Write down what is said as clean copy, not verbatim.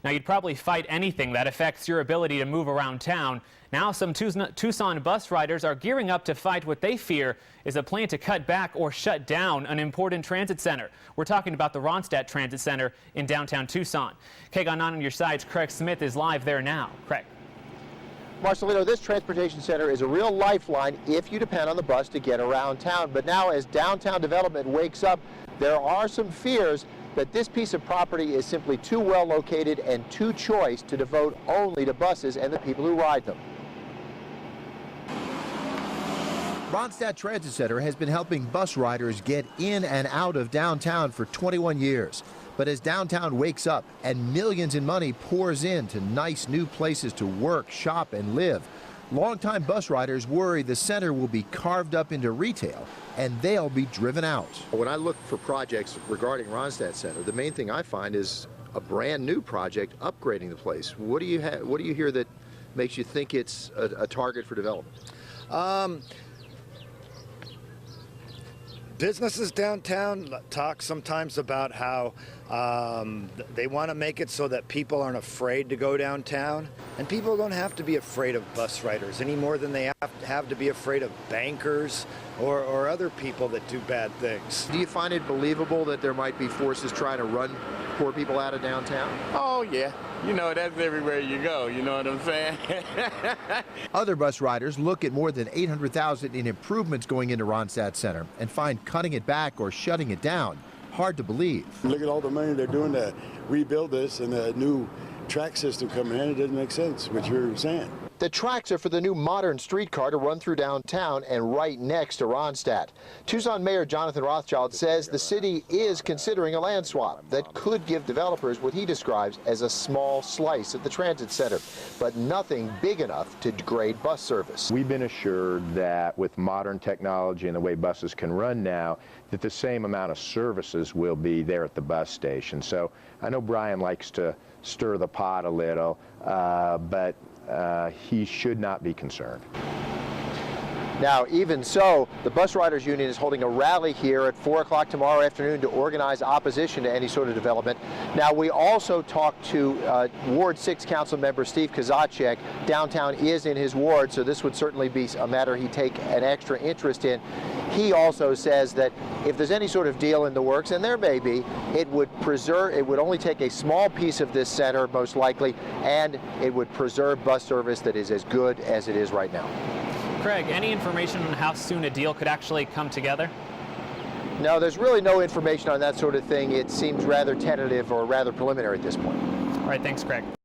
Now, you'd probably fight anything that affects your ability to move around town. Now, some Tucson bus riders are gearing up to fight what they fear is a plan to cut back or shut down an important transit center. We're talking about the Ronstadt Transit Center in downtown Tucson. KGUN on your side's Craig Smith is live there now. Craig. Marcelino, this transportation center is a real lifeline if you depend on the bus to get around town. But now, as downtown development wakes up, there are some fears that this piece of property is simply too well located and too choice to devote only to buses and the people who ride them. Ronstadt Transit Center has been helping bus riders get in and out of downtown for 21 years. But as downtown wakes up and millions in money pours into nice new places to work, shop, and live, longtime bus riders worry the center will be carved up into retail and they'll be driven out. When I look for projects regarding Ronstadt Center, the main thing I find is a brand new project upgrading the place. What do you hear that makes you think it's a target for development? Businesses downtown talk sometimes about how they want to make it so that people aren't afraid to go downtown. And people don't have to be afraid of bus riders any more than they have to be afraid of bankers or other people that do bad things. Do you find it believable that there might be forces trying to run poor people out of downtown? Oh, yeah. You know, that's everywhere you go, you know what I'm saying? Other bus riders look at more than $800,000 in improvements going into Ronstadt Center and find cutting it back or shutting it down hard to believe. Look at all the money they're doing to rebuild this and the new track system coming in. It doesn't make sense, what you're saying. The tracks are for the new modern streetcar to run through downtown and right next to Ronstadt. Tucson Mayor Jonathan Rothschild says the city is considering a land swap that could give developers what he describes as a small slice of the transit center, but nothing big enough to degrade bus service. We've been assured that with modern technology and the way buses can run now, that the same amount of services will be there at the bus station. So I know Brian likes to stir the pot a little, but he should not be concerned. Now, even so, the Bus Riders Union is holding a rally here at 4 o'clock tomorrow afternoon to organize opposition to any sort of development. Now, we also talked to Ward 6 Council member Steve Kozachek. Downtown is in his ward, so this would certainly be a matter he'd take an extra interest in. He also says that if there's any sort of deal in the works, and there may be, it would only take a small piece of this center, most likely, and it would preserve bus service that is as good as it is right now. Craig, any information on how soon a deal could actually come together? No, there's really no information on that sort of thing. It seems rather tentative or rather preliminary at this point. All right, thanks, Craig.